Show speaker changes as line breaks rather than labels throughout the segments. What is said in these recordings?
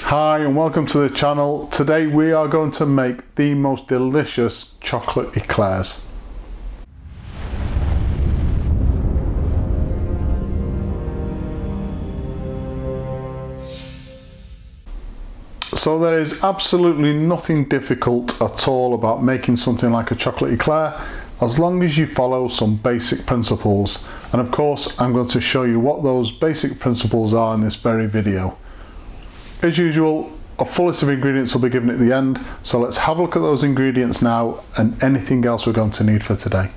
Hi and welcome to the channel. Today we are going to make the most delicious chocolate eclairs. So there is absolutely nothing difficult at all about making something like a chocolate eclair, as long as you follow some basic principles. And of course I'm going to show you what those basic principles are in this very video. As usual, a full list of ingredients will be given at the end, so let's have a look at those ingredients now and anything else we're going to need for today.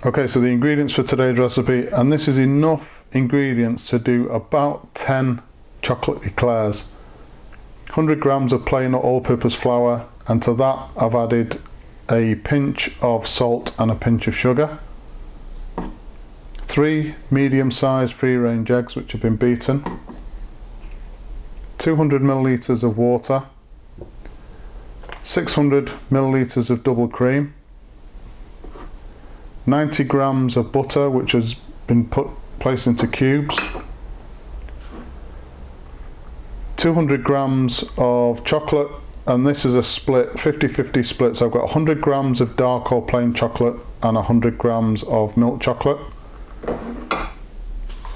Okay, so the ingredients for today's recipe, and this is enough ingredients to do about 10 chocolate eclairs. 100 grams of plain or all-purpose flour, and to that I've added a pinch of salt and a pinch of sugar. 3 medium-sized free-range eggs which have been beaten. 200 milliliters of water, 600 milliliters of double cream, 90 grams of butter which has been placed into cubes, 200 grams of chocolate, and this is a split 50-50 split, so I've got 100 grams of dark or plain chocolate and 100 grams of milk chocolate.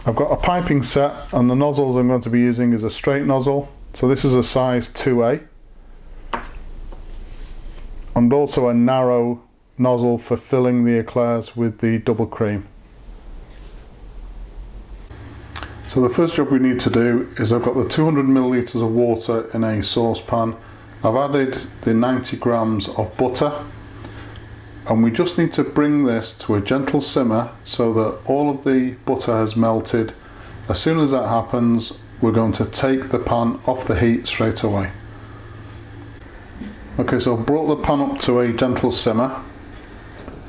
I've got a piping set, and the nozzles I'm going to be using is a straight nozzle, so this is a size 2A, and also a narrow nozzle for filling the eclairs with the double cream. So the first job we need to do is I've got the 200 milliliters of water in a saucepan. I've added the 90 grams of butter, and we just need to bring this to a gentle simmer so that all of the butter has melted. As soon as that happens, we're going to take the pan off the heat straight away. Okay, so I've brought the pan up to a gentle simmer,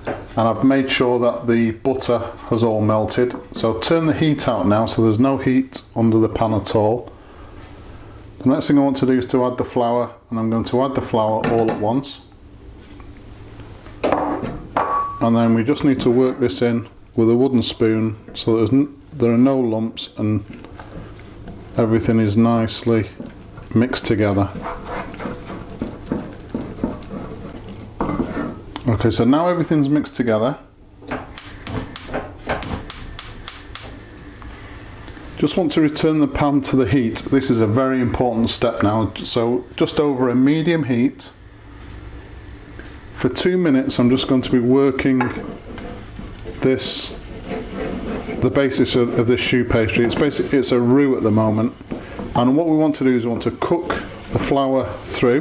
and I've made sure that the butter has all melted. So turn the heat out now so there's no heat under the pan at all. The next thing I want to do is to add the flour, and I'm going to add the flour all at once. And then we just need to work this in with a wooden spoon so there are no lumps and everything is nicely mixed together. Okay, so now everything's mixed together. Just want to return the pan to the heat. This is a very important step now. So just over a medium heat. For 2 minutes I'm just going to be working the basis of this choux pastry. It's a roux at the moment, and what we want to do is we want to cook the flour through,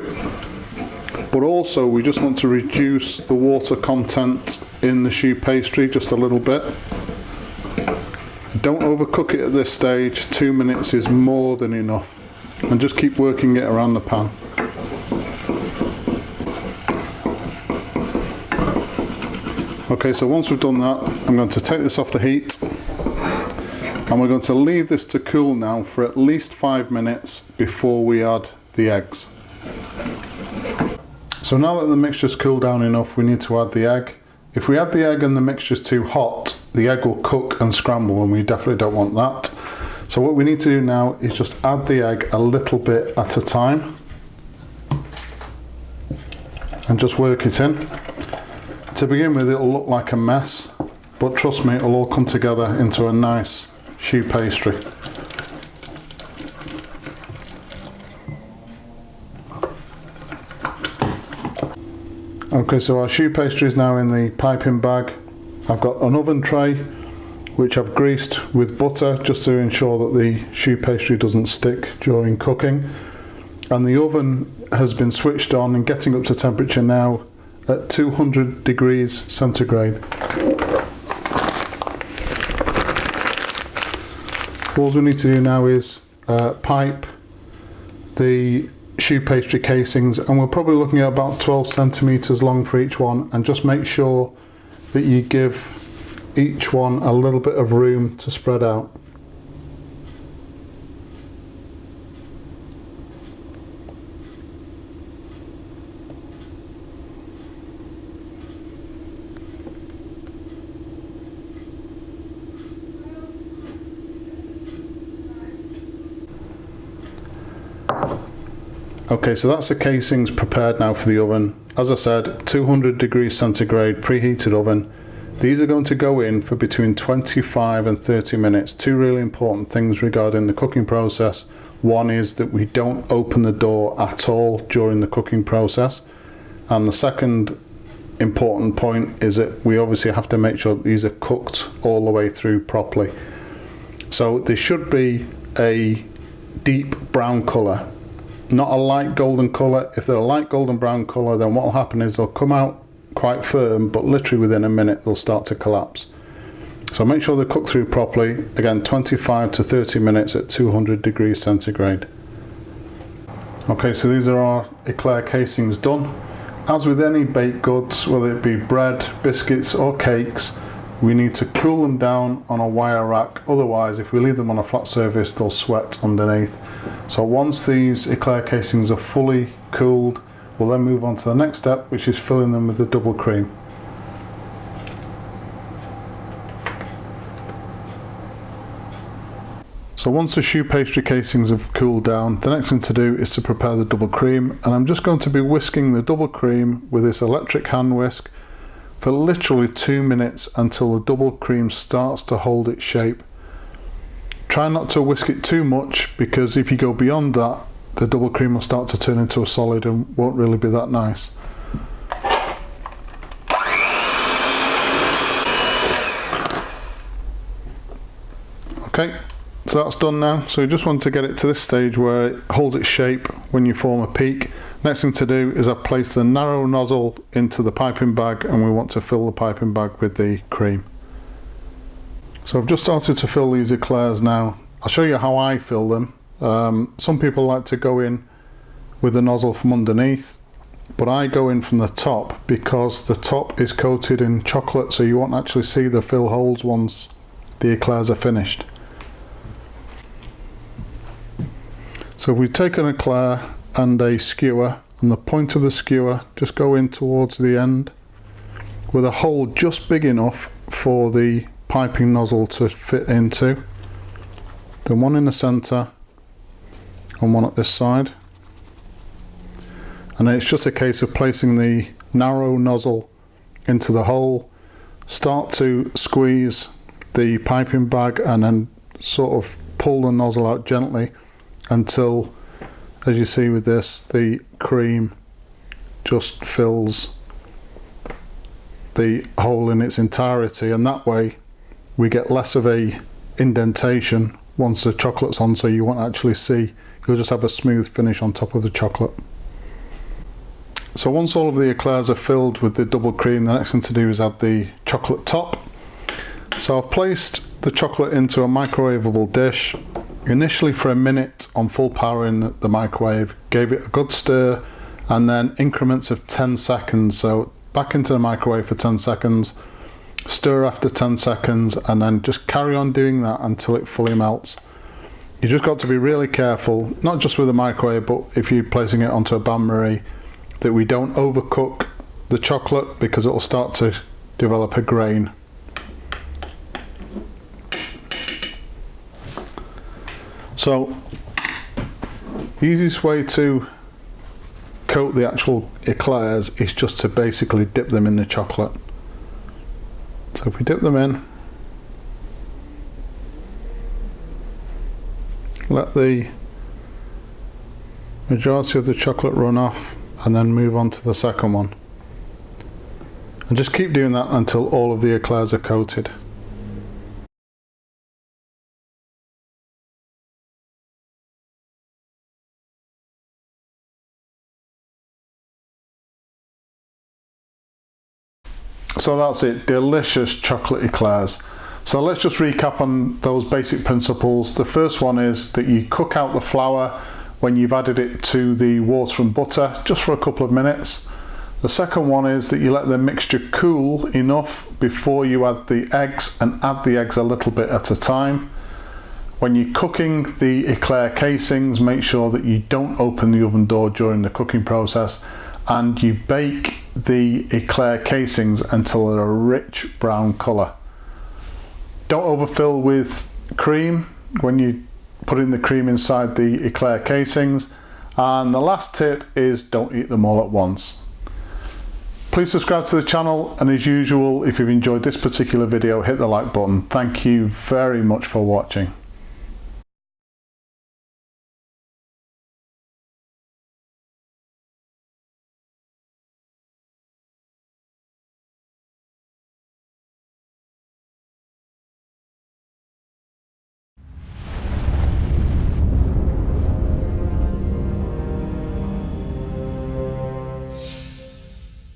but also we just want to reduce the water content in the choux pastry just a little bit. Don't overcook it at this stage. 2 minutes is more than enough, and just keep working it around the pan. Okay, so once we've done that, I'm going to take this off the heat, and we're going to leave this to cool now for at least 5 minutes before we add the eggs. So now that the mixture's cooled down enough, we need to add the egg. If we add the egg and the mixture's too hot, the egg will cook and scramble, and we definitely don't want that. So what we need to do now is just add the egg a little bit at a time and just work it in. To begin with, it'll look like a mess, but trust me, it'll all come together into a nice choux pastry. Okay, so our choux pastry is now in the piping bag. I've got an oven tray which I've greased with butter just to ensure that the choux pastry doesn't stick during cooking. And the oven has been switched on and getting up to temperature now at 200 degrees centigrade. All we need to do now is pipe the choux pastry casings, and we're probably looking at about 12 centimeters long for each one, and just make sure that you give each one a little bit of room to spread out. Okay, so that's the casings prepared now for the oven. As I said, 200 degrees centigrade preheated oven. These are going to go in for between 25 and 30 minutes. Two really important things regarding the cooking process. One is that we don't open the door at all during the cooking process. And the second important point is that we obviously have to make sure that these are cooked all the way through properly. So they should be a deep brown colour, not a light golden colour. If they're a light golden brown colour, then what will happen is they'll come out quite firm, but literally within a minute they'll start to collapse. So make sure they're cooked through properly. Again, 25 to 30 minutes at 200 degrees centigrade. Okay, so these are our eclair casings done. As with any baked goods, whether it be bread, biscuits or cakes, we need to cool them down on a wire rack. Otherwise, if we leave them on a flat surface, they'll sweat underneath. So once these eclair casings are fully cooled, we'll then move on to the next step, which is filling them with the double cream. So once the choux pastry casings have cooled down, the next thing to do is to prepare the double cream, and I'm just going to be whisking the double cream with this electric hand whisk for literally 2 minutes until the double cream starts to hold its shape. Try not to whisk it too much, because if you go beyond that, the double cream will start to turn into a solid and won't really be that nice. Okay. So that's done now. So you just want to get it to this stage where it holds its shape when you form a peak. Next thing to do is I've placed the narrow nozzle into the piping bag, and we want to fill the piping bag with the cream. So I've just started to fill these eclairs now. I'll show you how I fill them. Some people like to go in with the nozzle from underneath, but I go in from the top because the top is coated in chocolate, so you won't actually see the fill holes once the eclairs are finished. So if we take an eclair and a skewer, and the point of the skewer just go in towards the end with a hole just big enough for the piping nozzle to fit into, then one in the centre and one at this side, and then it's just a case of placing the narrow nozzle into the hole, start to squeeze the piping bag and then sort of pull the nozzle out gently until, as you see with this, the cream just fills the hole in its entirety, and that way we get less of a indentation once the chocolate's on, so you won't actually see, you'll just have a smooth finish on top of the chocolate. So once all of the eclairs are filled with the double cream, the next thing to do is add the chocolate top. So I've placed the chocolate into a microwavable dish, initially for a minute on full power in the microwave, gave it a good stir, and then increments of 10 seconds. So back into the microwave for 10 seconds, stir after 10 seconds, and then just carry on doing that until it fully melts. You just got to be really careful, not just with the microwave, but if you're placing it onto a bain-marie, that we don't overcook the chocolate, because it will start to develop a grain. So the easiest way to coat the actual eclairs is just to basically dip them in the chocolate. So if we dip them in, let the majority of the chocolate run off, and then move on to the second one. And just keep doing that until all of the eclairs are coated. So that's it, delicious chocolate eclairs. So let's just recap on those basic principles. The first one is that you cook out the flour when you've added it to the water and butter, just for a couple of minutes. The second one is that you let the mixture cool enough before you add the eggs, and add the eggs a little bit at a time. When you're cooking the eclair casings, make sure that you don't open the oven door during the cooking process, and you bake the eclair casings until they're a rich brown colour. Don't overfill with cream when you put in the cream inside the eclair casings, And the last tip is don't eat them all at once. Please subscribe to the channel, and as usual, if you've enjoyed this particular video, hit the like button. Thank you very much for watching.